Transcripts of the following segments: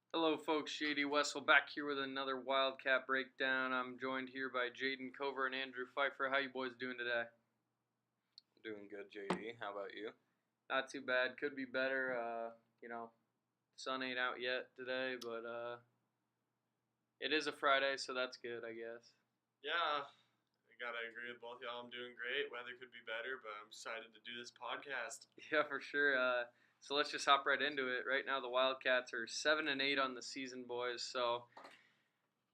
Hello, folks. JD Wessel back here with another Wildcat Breakdown. I'm joined here by Jaden Cover and Andrew Pfeiffer. How you boys doing today? Doing good, JD. How about you? Not too bad. Could be better. Sun ain't out yet today, but it is a Friday, so that's good, I guess. Yeah, I gotta agree with both y'all. I'm doing great. Weather could be better, but I'm excited to do this podcast. Yeah, for sure. So let's just hop right into it. Right now, the Wildcats are 7-8 on the season, boys. So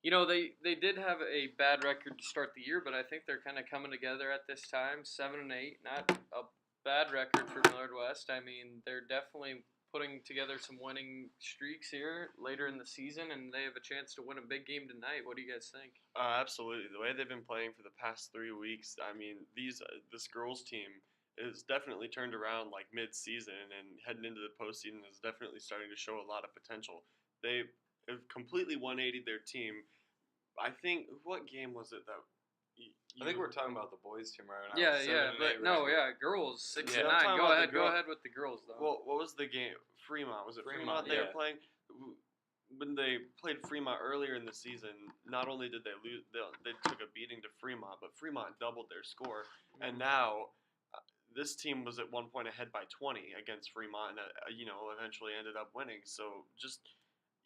they did have a bad record to start the year, but I think they're kind of coming together at this time. 7-8, not a bad record for Millard West. I mean, they're definitely putting together some winning streaks here later in the season, and they have a chance to win a big game tonight. What do you guys think? Absolutely. The way they've been playing for the past 3 weeks, I mean, this girls team is definitely turned around like mid-season, and heading into the postseason is definitely starting to show a lot of potential. They have completely 180'd their team. I think, what game was it that I think we're talking about the boys team right now. Yeah, but no, girls 6-9. Go ahead with the girls though. Well, what was the game? Fremont. Was it Fremont they were playing? When they played Fremont earlier in the season, not only did they lose, they took a beating to Fremont, but Fremont doubled their score, and now this team was at one point ahead by 20 against Fremont, and eventually ended up winning. So just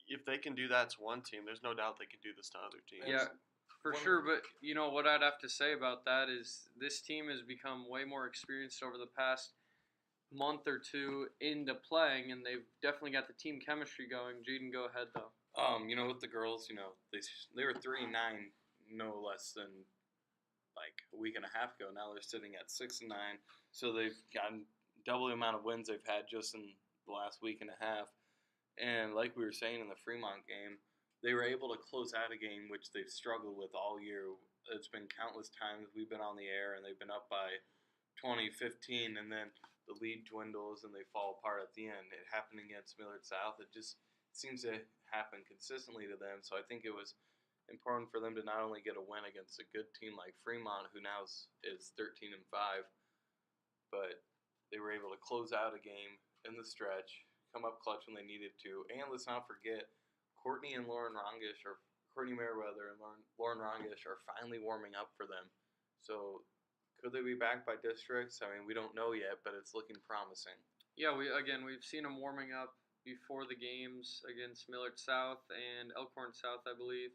if they can do that to one team, there's no doubt they can do this to other teams. Yeah, for sure. But what I'd have to say about that is this team has become way more experienced over the past month or two into playing, and they've definitely got the team chemistry going. Jaden, go ahead though. With the girls, they were 3-9, no less than like a week and a half ago. Now they're sitting at 6-9, so they've gotten double the amount of wins they've had just in the last week and a half. And like we were saying in the Fremont game, they were able to close out a game which they've struggled with all year. It's been countless times we've been on the air and they've been up by 20, 15, and then the lead dwindles and they fall apart at the end. It happened against Millard South. It just seems to happen consistently to them. So I think it was important for them to not only get a win against a good team like Fremont, who now is 13-5, but they were able to close out a game in the stretch, come up clutch when they needed to. And let's not forget, Courtney Merriweather and Lauren Rongish are finally warming up for them. So could they be back by districts? I mean, we don't know yet, but it's looking promising. Yeah, we've seen them warming up before the games against Millard South and Elkhorn South, I believe.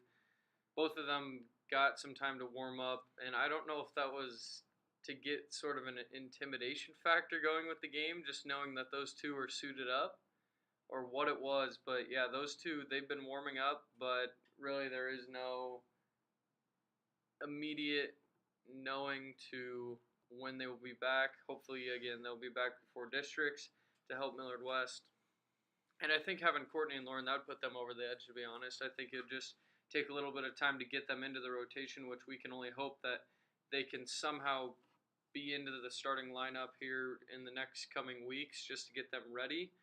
Both of them got some time to warm up, and I don't know if that was to get sort of an intimidation factor going with the game, just knowing that those two are suited up, or what it was. But yeah, those two, they've been warming up, but really there is no immediate knowing to when they will be back. Hopefully, again, they'll be back before districts to help Millard West. And I think having Courtney and Lauren, that would put them over the edge, to be honest. I think it would just take a little bit of time to get them into the rotation, which we can only hope that they can somehow be into the starting lineup here in the next coming weeks just to get them ready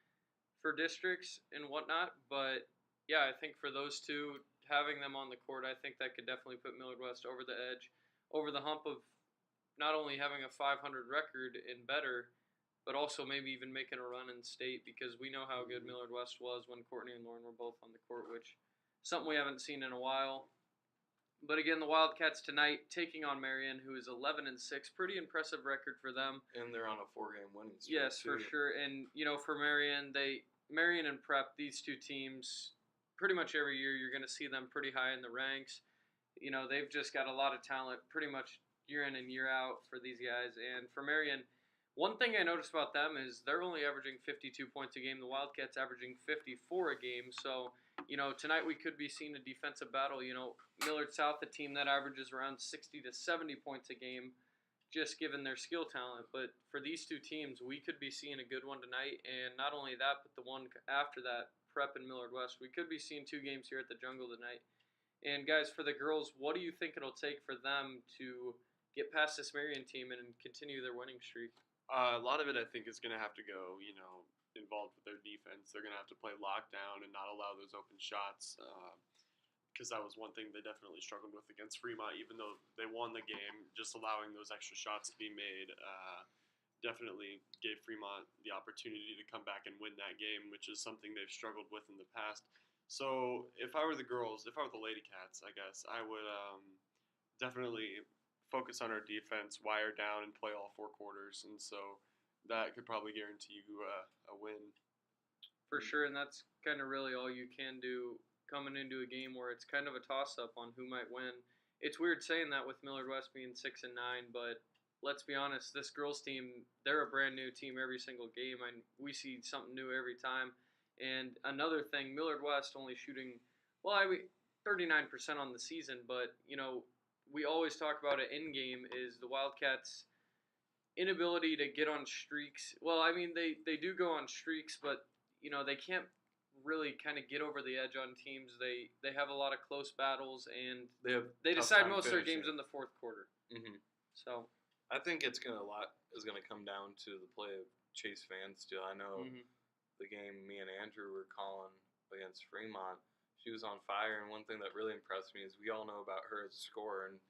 for districts and whatnot. But yeah, I think for those two, having them on the court, I think that could definitely put Millard West over the edge, over the hump of not only having a 500 record and better, but also maybe even making a run in state, because we know how good Millard West was when Courtney and Lauren were both on the court, which something we haven't seen in a while. But again, the Wildcats tonight taking on Marion, who is 11-6, pretty impressive record for them. And they're on a 4-game winning streak. Yes, for sure. And for Marion, Marion and Prep, these two teams, pretty much every year you're going to see them pretty high in the ranks. They've just got a lot of talent pretty much year in and year out for these guys. And for Marion, one thing I noticed about them is they're only averaging 52 points a game. The Wildcats averaging 54 a game. So, tonight we could be seeing a defensive battle. Millard South, a team that averages around 60 to 70 points a game, just given their skill talent. But for these two teams, we could be seeing a good one tonight. And not only that, but the one after that, Prep and Millard West. We could be seeing two games here at the Jungle tonight. And guys, for the girls, what do you think it'll take for them to get past this Marion team and continue their winning streak? A lot of it, I think, is going to have to go, involved with their defense. They're going to have to play lockdown and not allow those open shots, because that was one thing they definitely struggled with against Fremont. Even though they won the game, just allowing those extra shots to be made definitely gave Fremont the opportunity to come back and win that game, which is something they've struggled with in the past. So if I were the girls, if I were the Lady Cats, I guess I would definitely focus on our defense, wire down, and play all 4 quarters, and so that could probably guarantee you a win. For sure, and that's kind of really all you can do coming into a game where it's kind of a toss-up on who might win. It's weird saying that with Millard West being 6-9, but let's be honest, this girls team, they're a brand new team every single game, and we see something new every time. And another thing, Millard West only shooting, 39% on the season, but we always talk about it in game is the Wildcats' inability to get on streaks. Well, I mean they do go on streaks, but they can't really kind of get over the edge on teams. They have a lot of close battles, and they decide most of their games in the fourth quarter. Mm-hmm. So I think a lot is gonna come down to the play of Chase Fanstil. I know the game me and Andrew were calling against Fremont. She was on fire, and one thing that really impressed me is we all know about her as a scorer, and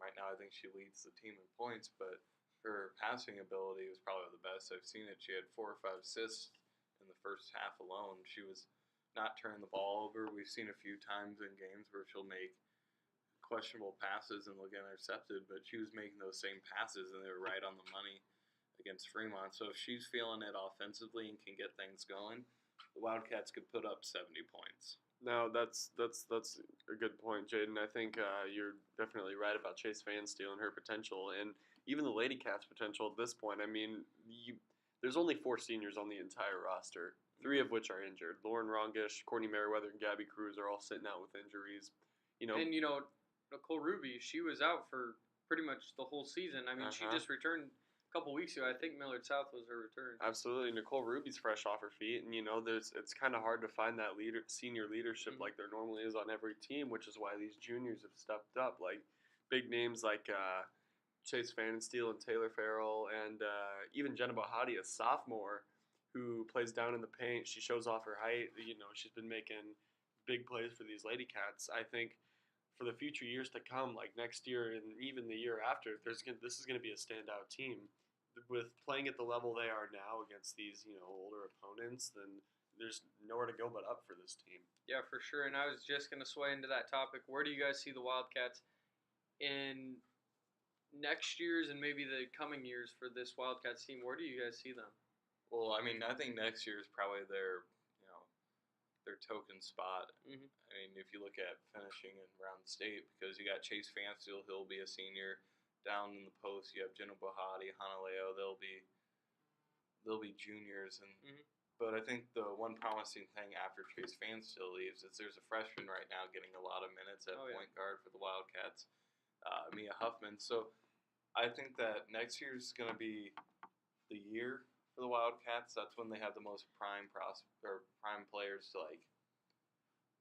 right now I think she leads the team in points, but her passing ability was probably the best I've seen it. She had 4 or 5 assists in the first half alone. She was not turning the ball over. We've seen a few times in games where she'll make questionable passes and they'll get intercepted, but she was making those same passes and they were right on the money against Fremont. So if she's feeling it offensively and can get things going, the Wildcats could put up 70 points. No, that's a good point, Jaden. I think you're definitely right about Chase Fanstil and her potential, and even the Lady Cats' potential at this point. I mean, there's only 4 seniors on the entire roster, 3 of which are injured. Lauren Rongish, Courtney Merriweather, and Gabby Cruz are all sitting out with injuries. And Nicole Ruby, she was out for pretty much the whole season. I mean, she just returned a couple weeks ago. I think Millard South was her return. Absolutely, Nicole Ruby's fresh off her feet, and it's kind of hard to find that senior leadership like there normally is on every team, which is why these juniors have stepped up. Like big names like Chase Fanstil and Taylor Farrell, and even Jenna Bahati, a sophomore who plays down in the paint. She shows off her height. She's been making big plays for these Lady Cats. I think for the future years to come, like next year and even the year after, this is going to be a standout team. With playing at the level they are now against these older opponents, then there's nowhere to go but up for this team. Yeah, for sure. And I was just going to sway into that topic. Where do you guys see the Wildcats in next year's and maybe the coming years for this Wildcats team? Where do you guys see them? Well, I mean, I think next year is probably their token spot. I mean, if you look at finishing around the state, because you got Chase Fanstil, he'll be a senior. Down in the post, you have Jenna Bahati, Hanaleo. They'll be juniors, but I think the one promising thing after Chase Fanstil leaves is there's a freshman right now getting a lot of minutes at point guard for the Wildcats, Mia Huffman. So I think that next year's going to be the year for the Wildcats. That's when they have the most prime players to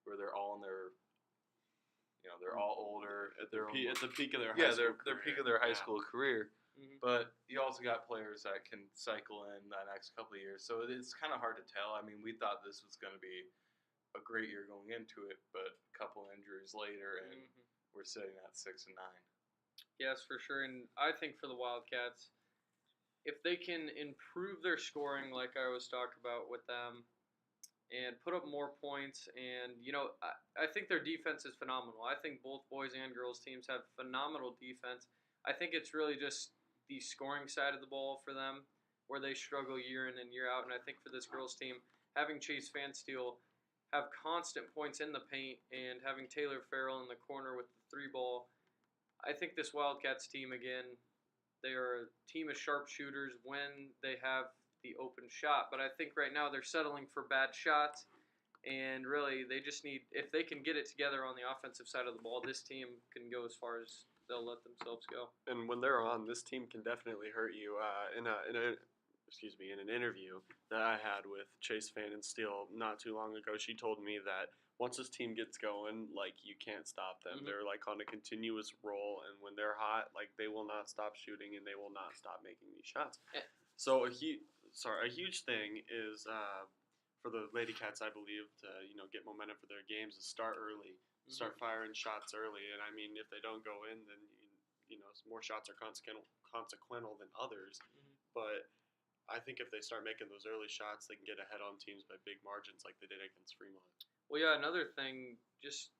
where they're all in their. They're all older at the peak of their peak of their high school career. But you also got players that can cycle in the next couple of years. So it's kind of hard to tell. I mean, we thought this was going to be a great year going into it, but a couple injuries later, and we're sitting at 6-9. Yes, for sure. And I think for the Wildcats, if they can improve their scoring, like I was talking about with them, and put up more points, and I think their defense is phenomenal. I think both boys and girls teams have phenomenal defense. I think it's really just the scoring side of the ball for them where they struggle year in and year out. And I think for this girls team, having Chase Fanstil have constant points in the paint and having Taylor Farrell in the corner with the 3-ball, I think this Wildcats team, again, they are a team of sharpshooters when they have the open shot, but I think right now they're settling for bad shots, and really they just need, if they can get it together on the offensive side of the ball, this team can go as far as they'll let themselves go. And when they're on, this team can definitely hurt you. In an interview that I had with Chase Fanstil not too long ago, she told me that once this team gets going, you can't stop them. They're on a continuous roll, and when they're hot, they will not stop shooting and they will not stop making these shots. So a huge thing is for the Lady Cats, I believe, to get momentum for their games, is start early, start firing shots early. And I mean, if they don't go in, then more shots are consequential than others. But I think if they start making those early shots, they can get ahead on teams by big margins like they did against Fremont. Well, yeah, another thing, just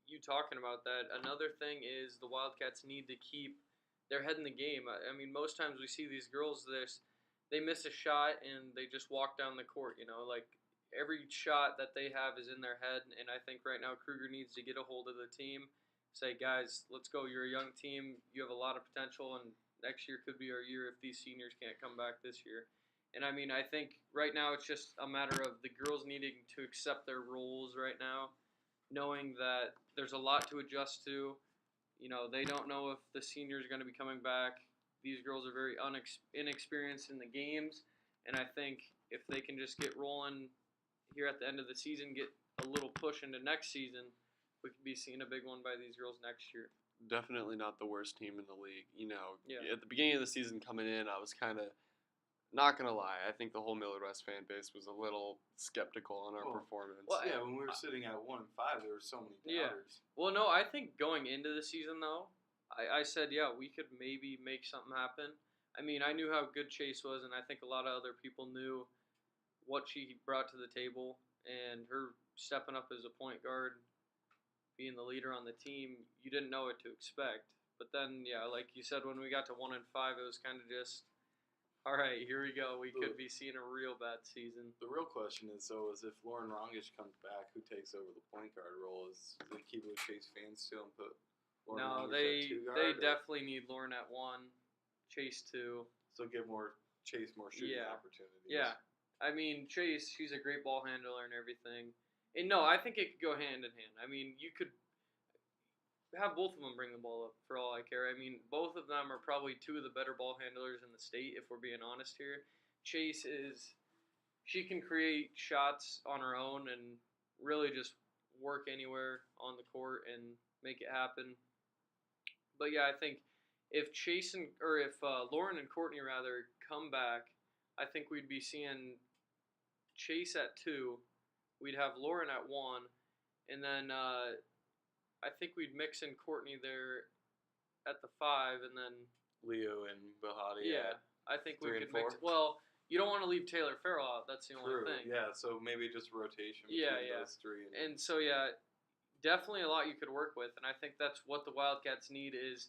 you talking about that, another thing is the Wildcats need to keep their head in the game. I mean, most times we see these girls, they miss a shot and they just walk down the court, like every shot that they have is in their head. And I think right now Kruger needs to get a hold of the team, say, guys, let's go. You're a young team. You have a lot of potential, and next year could be our year if these seniors can't come back this year. And I mean, I think right now it's just a matter of the girls needing to accept their roles right now, knowing that there's a lot to adjust to. They don't know if the seniors are going to be coming back. These girls are very inexperienced in the games, and I think if they can just get rolling here at the end of the season, get a little push into next season, we could be seeing a big one by these girls next year. Definitely not the worst team in the league. Yeah. At the beginning of the season coming in, I was kind of not gonna lie. I think the whole Millard West fan base was a little skeptical on our performance. Well, yeah, when we were sitting at 1-5, there were so many doubters. Yeah. Well, no, I think going into the season though, I said, yeah, we could maybe make something happen. I mean, I knew how good Chase was, and I think a lot of other people knew what she brought to the table, and her stepping up as a point guard, being the leader on the team, you didn't know what to expect. But then, yeah, like you said, when we got to 1-5, it was kind of just, all right, here we go. We could be seeing a real bad season. The real question is, is if Lauren Rongish comes back, who takes over the point guard role? Is they keep it with Chase Fans still and put Lauren Rongish at 2 guard? They definitely need Lauren at 1, Chase 2. So give Chase more shooting opportunities. Yeah. I mean, Chase, she's a great ball handler and everything. And no, I think it could go hand in hand. I mean, you could have both of them bring the ball up for all I care. I mean, both of them are probably 2 of the better ball handlers in the state, if we're being honest here. Chase she can create shots on her own and really just work anywhere on the court and make it happen. But yeah, I think if Lauren and Courtney rather come back, I think we'd be seeing Chase at 2. We'd have Lauren at 1, and then I think we'd mix in Courtney there at the 5, and then Leo and Bahati. Yeah, I think we could 3 and 4. mix. Well, you don't want to leave Taylor Farrell out. That's the only thing. Yeah, so maybe just rotation between those 3. And so definitely a lot you could work with, and I think that's what the Wildcats need is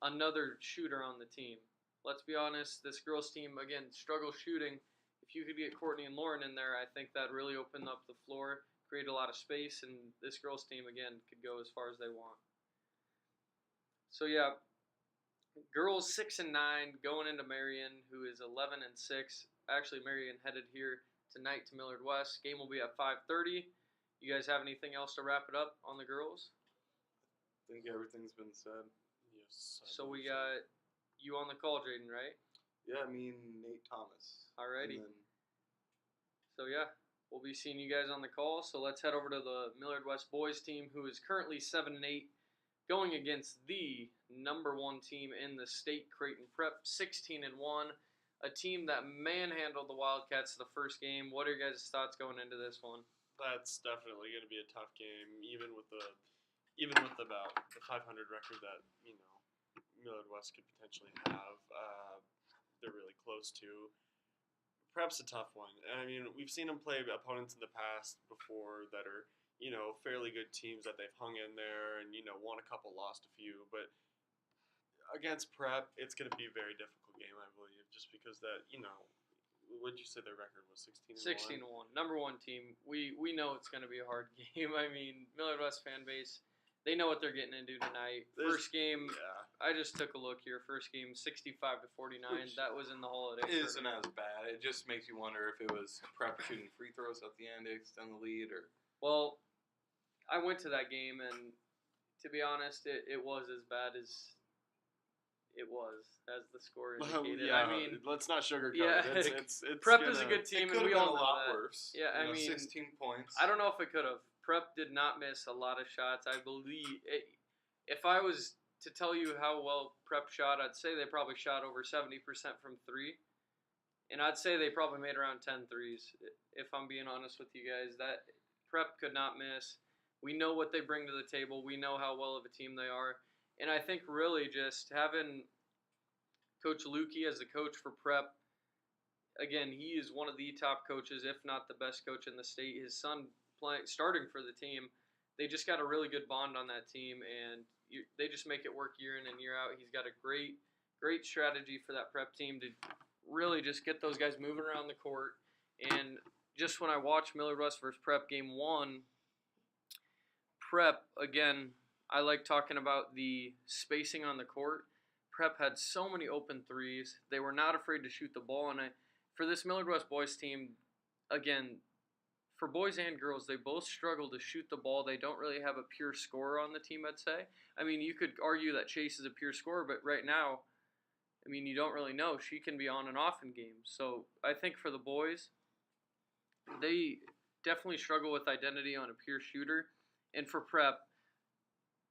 another shooter on the team. Let's be honest, this girls team again struggles shooting. If you could get Courtney and Lauren in there, I think that really opened up the floor, create a lot of space, and this girls team again could go as far as they want. So yeah, girls 6 and 9 going into Marion, who is 11 and 6. Actually, Marion headed here tonight to Millard West. Game will be at 5:30. You guys have anything else to wrap it up on the girls? I think everything's been said. Yes. So we got you on the call, Jaden, right? Yeah, me and Nate Thomas. Alrighty. So yeah, we'll be seeing you guys on the call. So let's head over to the Millard West boys team, who is currently 7 and 8, going against the number 1 team in the state, Creighton Prep, 16 and 1, a team that manhandled the Wildcats the first game. What are your guys' thoughts going into this one? That's definitely going to be a tough game, even with about the 500 record that Millard West could potentially have. They're really close to. Perhaps a tough one. I mean, we've seen them play opponents in the past before that are, fairly good teams that they've hung in there and, won a couple, lost a few. But against Prep, it's going to be a very difficult game, I believe, just because that, what did you say their record was, 16-1? 16-1. Number 1 team. We know it's going to be a hard game. I mean, Millard West fan base, they know what they're getting into tonight. First game, I just took a look here. First game, 65-49. That was in the holiday. It isn't as bad. It just makes you wonder if it was Prep shooting free throws at the end to extend the lead, or. Well, I went to that game, and to be honest, it was as bad as it was, as the score indicated. Yeah, I mean, let's not sugarcoat it. It's Prep is a good team, and we all know that. Worse. Yeah, I mean, 16 points. I don't know if it could have. Prep did not miss a lot of shots. I believe if I was to tell you how well Prep shot, I'd say they probably shot over 70% from 3. And I'd say they probably made around 10 threes, if I'm being honest with you guys. That Prep could not miss. We know what they bring to the table. We know how well of a team they are. And I think really just having Coach Lukey as the coach for Prep, again, he is one of the top coaches, if not the best coach in the state. His son starting for the team. They just got a really good bond on that team, and they just make it work year in and year out. He's got a great strategy for that prep team to really just get those guys moving around the court. And just when I watched Millard West versus Prep game 1, Prep, again, I like talking about the spacing on the court. Prep had so many open threes. They were not afraid to shoot the ball. And for this Millard West boys team, again, for boys and girls, they both struggle to shoot the ball. They don't really have a pure scorer on the team, I'd say. I mean, you could argue that Chase is a pure scorer, but right now, I mean, you don't really know. She can be on and off in games. So I think for the boys, they definitely struggle with identity on a pure shooter. And for Prep,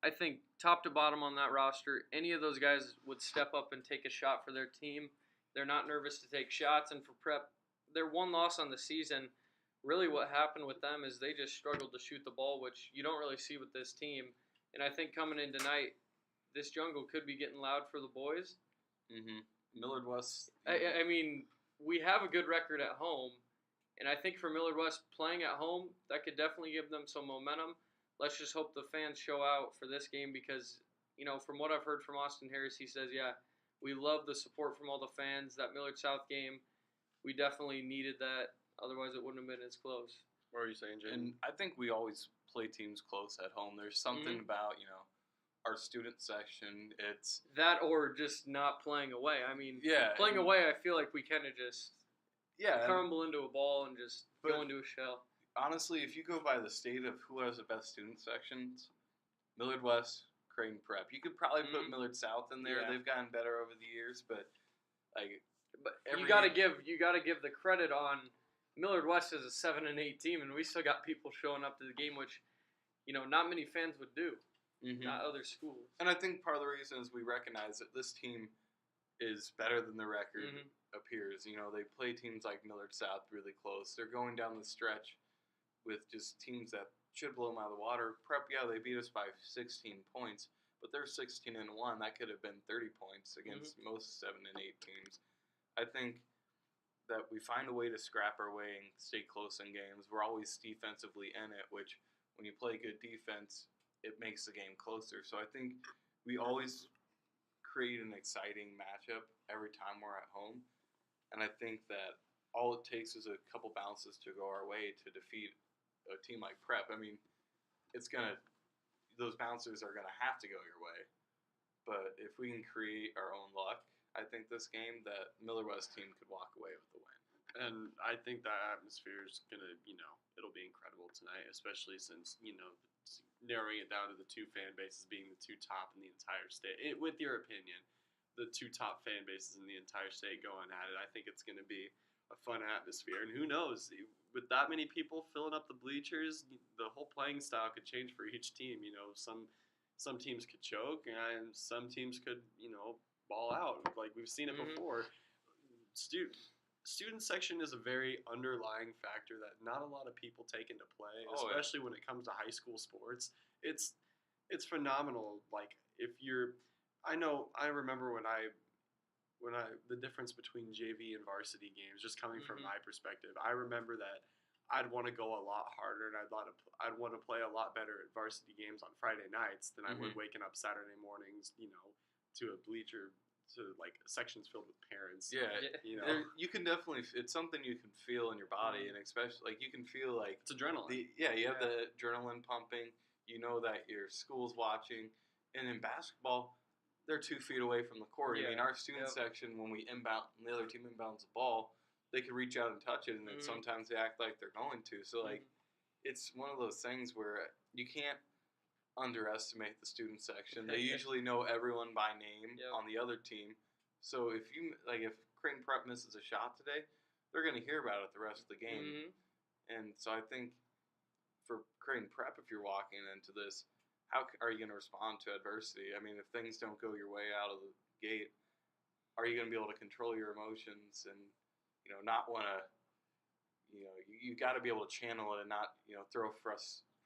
I think top to bottom on that roster, any of those guys would step up and take a shot for their team. They're not nervous to take shots. And for Prep, their one loss on the season, really what happened with them is they just struggled to shoot the ball, which you don't really see with this team. And I think coming in tonight, this jungle could be getting loud for the boys. Mm-hmm. Millard West. I mean, we have a good record at home, and I think for Millard West playing at home, that could definitely give them some momentum. Let's just hope the fans show out for this game because, you know, from what I've heard from Austin Harris, he says, yeah, we love the support from all the fans. That Millard South game, we definitely needed that. Otherwise, it wouldn't have been as close. What are you saying, Jay? And I think we always play teams close at home. There's something about, you know, our student section. It's that or just not playing away. I mean, playing away, I feel like we kind of just crumble into a ball and just go into a shell. Honestly, if you go by the state of who has the best student sections, Millard West, Creighton Prep. You could probably put Millard South in there. Yeah. They've gotten better over the years, but you got to give the credit on Millard West as a 7-8 team, and we still got people showing up to the game, which, you know, not many fans would do. Mm-hmm. Not other schools. And I think part of the reason is we recognize that this team is better than the record appears. You know, they play teams like Millard South really close. They're going down the stretch with just teams that should blow them out of the water. Prep, they beat us by 16 points, but they're 16-1. That could have been 30 points against most 7 and 8 teams. I think that we find a way to scrap our way and stay close in games. We're always defensively in it, which when you play good defense, it makes the game closer. So I think we always create an exciting matchup every time we're at home. And I think that all it takes is a couple bounces to go our way to defeat a team like Prep. I mean, those bounces are going to have to go your way. But if we can create our own luck, I think this game, that Millard West team could walk away with the win. And I think that atmosphere is going to, it'll be incredible tonight, especially since, narrowing it down to the two fan bases being the two top in the entire state. With your opinion, the two top fan bases in the entire state going at it, I think it's going to be a fun atmosphere. And who knows, with that many people filling up the bleachers, the whole playing style could change for each team. Some teams could choke, and some teams could, ball out. Like we've seen it before. Student section is a very underlying factor that not a lot of people take into play, especially when it comes to high school sports. It's phenomenal. Like I remember when the difference between JV and varsity games, just coming from my perspective, I remember that I'd want to go a lot harder and I'd want to play a lot better at varsity games on Friday nights than I would waking up Saturday mornings, to a bleacher, to like sections filled with parents. Yeah, you can definitely. It's something you can feel in your body, and especially like you can feel like it's adrenaline. You have the adrenaline pumping. You know that your school's watching, and in basketball, they're 2 feet away from the court. I mean, our student section, when we inbound, the other team inbounds the ball, they can reach out and touch it, and then sometimes they act like they're going to. So like, it's one of those things where you can't underestimate the student section. They usually know everyone by name on the other team. So if Creighton Prep misses a shot today, they're going to hear about it the rest of the game. And so I think for Creighton Prep, if you're walking into this, how are you going to respond to adversity? I mean, if things don't go your way out of the gate, are you going to be able to control your emotions and, not want to, you got to be able to channel it and not, throw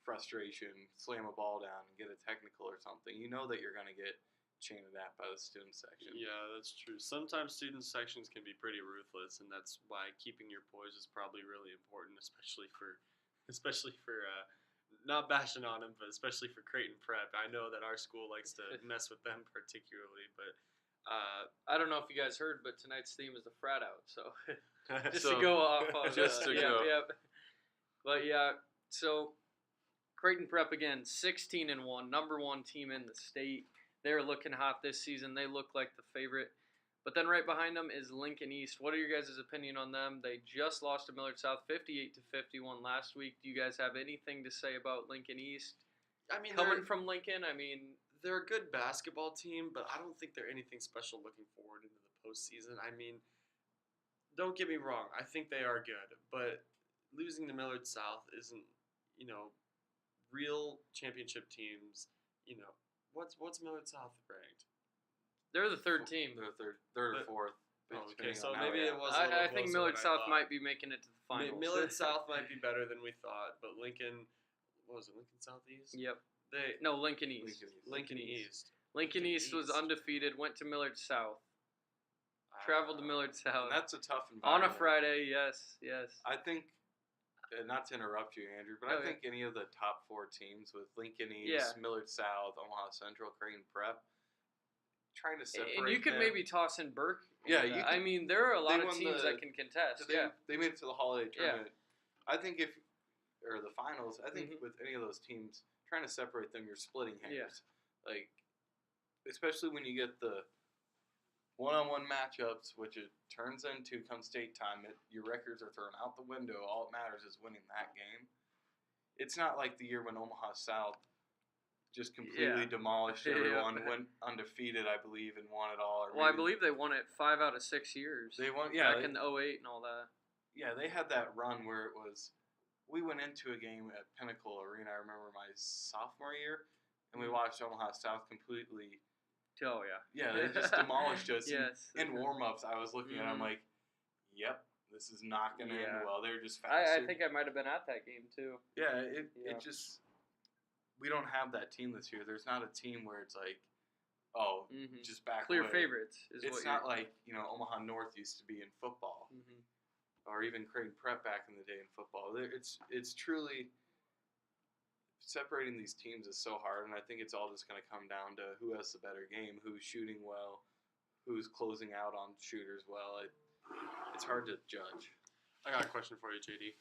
frustration, slam a ball down, and get a technical or something. You know that you're going to get chained at by the student section. Yeah, that's true. Sometimes student sections can be pretty ruthless, and that's why keeping your poise is probably really important, especially for especially for not bashing on them, but especially for Creighton Prep. I know that our school likes to mess with them particularly, but I don't know if you guys heard, but tonight's theme is the frat out. So just so, to go off of Just to go. yeah. But yeah, so Creighton Prep again, 16-1, number 1 team in the state. They're looking hot this season. They look like the favorite. But then right behind them is Lincoln East. What are your guys' opinion on them? They just lost to Millard South 58-51 last week. Do you guys have anything to say about Lincoln East? I mean, Coming from Lincoln, I mean, they're a good basketball team, but I don't think they're anything special looking forward into the postseason. I mean, don't get me wrong. I think they are good, but losing to Millard South isn't, real championship teams. What's Millard South ranked? they're the third team. They're third or fourth. Okay, so depending on how maybe we it are. was. I think Millard South might be making it to the finals. Millard South might be better than we thought, but Lincoln, what was it? Lincoln Southeast. Yep. They No, Lincoln East. Lincoln East. Lincoln East was undefeated. Went to Millard South. Traveled to Millard South. And that's a tough On environment. a Friday, yes. I think, not to interrupt you, Andrew, but I think any of the top 4 teams with Lincoln East, Millard South, Omaha Central, Creighton Prep, trying to separate and you could them. maybe toss in Burke. Yeah, you I mean, there are a lot they of won teams the- that can contest. They made it to the holiday tournament. I think or the finals, I think with any of those teams, trying to separate them, you're splitting hairs. Like, especially when you get the one-on-one matchups, which it turns into come state time, your records are thrown out the window. All it matters is winning that game. It's not like the year when Omaha South just completely demolished everyone, went undefeated, I believe, and won it all. I believe they won it 5 out of 6 years. They won, back in 08 and all that. Yeah, they had that run where it was. We went into a game at Pinnacle Arena. I remember my sophomore year, and we watched Omaha South completely. Oh yeah. Yeah, they just demolished us. Yes. In warm-ups, I was looking at it, I'm like, yep, this is not going to end well. They're just I faster. think I might have been at that game too. Yeah, it just, we don't have that team this year. There's not a team where it's like, just back clear away. favorites. It's not like, Omaha North used to be in football. Or even Creighton Prep back in the day in football. It's truly, separating these teams is so hard, and I think it's all just going to come down to who has the better game, who's shooting well, who's closing out on shooters well. It's hard to judge. I got a question for you, JD.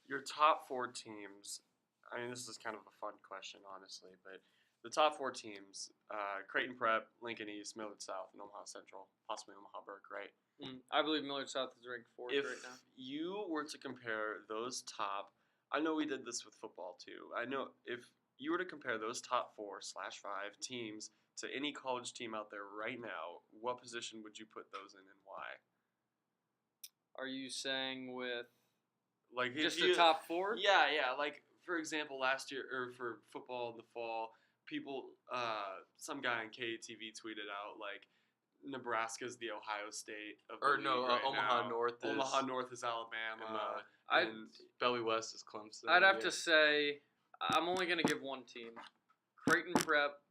Your top 4 teams, I mean, this is kind of a fun question, honestly, but the top 4 teams, Creighton Prep, Lincoln East, Millard South, and Omaha Central, possibly Omaha Burke, right? I believe Millard South is ranked 4th right now. If you were to compare those top, I know we did this with football too. I know if you were to compare those top 4/5 teams to any college team out there right now, what position would you put those in and why? Are you saying with like just the top 4? Yeah. Like for example, last year or for football in the fall, people, some guy on KATV tweeted out like Nebraska's the Ohio State of the league right Omaha now. North. Omaha North is Alabama. And Belly West is Clemson. I'd have to say I'm only going to give one team. Creighton Prep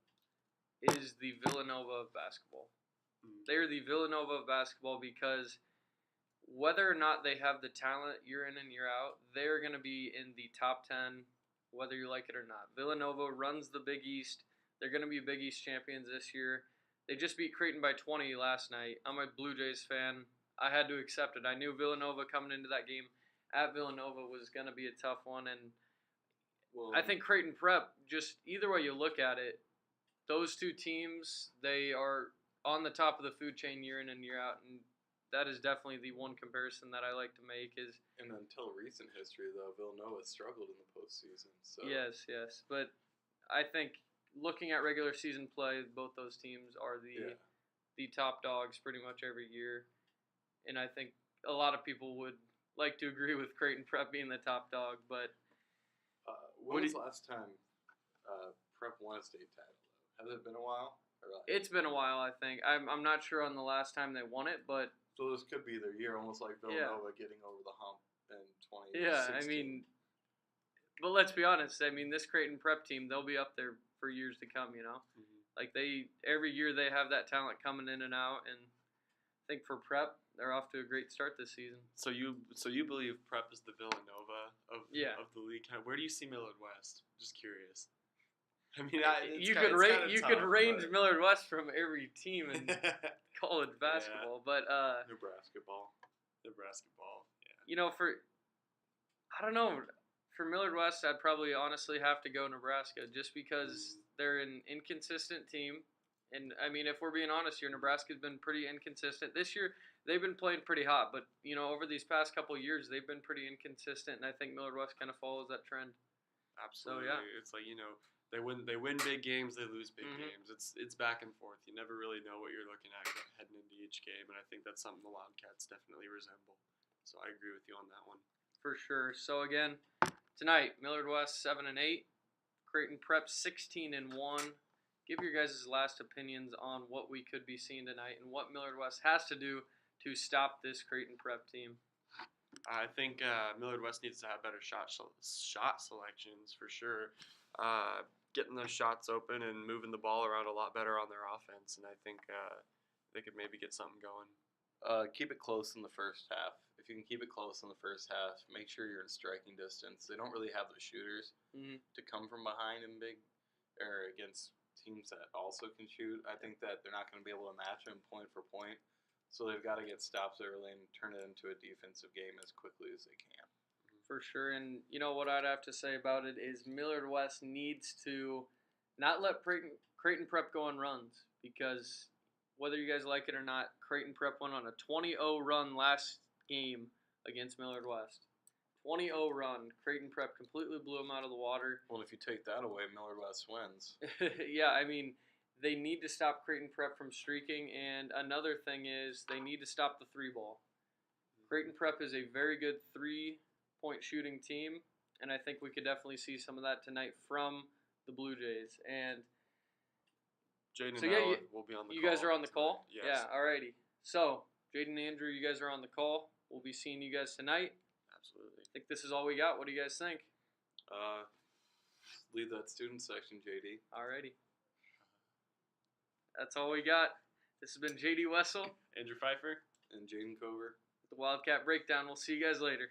is the Villanova of basketball. They're the Villanova of basketball because whether or not they have the talent year in and year out, they're going to be in the top 10, whether you like it or not. Villanova runs the Big East. They're going to be Big East champions this year. They just beat Creighton by 20 last night. I'm a Blue Jays fan. I had to accept it. I knew Villanova coming into that game at Villanova was going to be a tough one, and I think Creighton Prep, just either way you look at it, those 2 teams, they are on the top of the food chain year in and year out, and that is definitely the one comparison that I like to make is. And until recent history, though, Villanova struggled in the postseason. So. Yes, but I think looking at regular season play, both those teams are the top dogs pretty much every year, and I think a lot of people would like to agree with Creighton Prep being the top dog, but when was the last time Prep won a state title? Has it been a while? It's been a while, I think. I'm not sure on the last time they won it, but so this could be their year, almost like Villanova getting over the hump in 2016. Yeah, I mean, but let's be honest. I mean, this Creighton Prep team, they'll be up there for years to come. Like every year they have that talent coming in and out, and think for Prep, they're off to a great start this season. So you believe Prep is the Villanova of the league? Where do you see Millard West? Just curious. I mean, you could range Millard West from every team in college basketball, but Nebraska ball. Yeah. You know, I don't know. For Millard West, I'd probably honestly have to go Nebraska just because they're an inconsistent team. And, I mean, if we're being honest here, Nebraska's been pretty inconsistent. This year, they've been playing pretty hot. But, you know, over these past couple of years, they've been pretty inconsistent. And I think Millard West kind of follows that trend. Absolutely. So, yeah. It's like, you know, they win big games, they lose big games. It's back and forth. You never really know what you're looking at heading into each game. And I think that's something the Wildcats definitely resemble. So I agree with you on that one. For sure. So, again, tonight, Millard West 7-8, Creighton Prep 16-1. Give your guys' last opinions on what we could be seeing tonight and what Millard West has to do to stop this Creighton Prep team. I think Millard West needs to have better shot selections for sure. Getting those shots open and moving the ball around a lot better on their offense, and I think they could maybe get something going. Keep it close in the first half. If you can keep it close in the first half, make sure you're in striking distance. They don't really have the shooters to come from behind and big or against teams that also can shoot. I think that they're not going to be able to match them point for point. So they've got to get stops early and turn it into a defensive game as quickly as they can. For sure. And you know what I'd have to say about it is Millard West needs to not let Creighton Prep go on runs, because whether you guys like it or not, Creighton Prep went on a 20-0 run last game against Millard West. 20-0 run. Creighton Prep completely blew them out of the water. Well, if you take that away, Millard West wins. Yeah, I mean, they need to stop Creighton Prep from streaking, and another thing is they need to stop the three ball. Creighton Prep is a very good three-point shooting team, and I think we could definitely see some of that tonight from the Blue Jays. And Jaden so, and yeah, Alan will be on the call. You guys are on the call? Yes. Yeah, alrighty. So, Jaden and Andrew, you guys are on the call. We'll be seeing you guys tonight. Absolutely. I think this is all we got. What do you guys think? Leave that student section, JD. Alrighty. That's all we got. This has been JD Wessel, Andrew Pfeiffer, and Jaden Cover. with the Wildcat Breakdown. We'll see you guys later.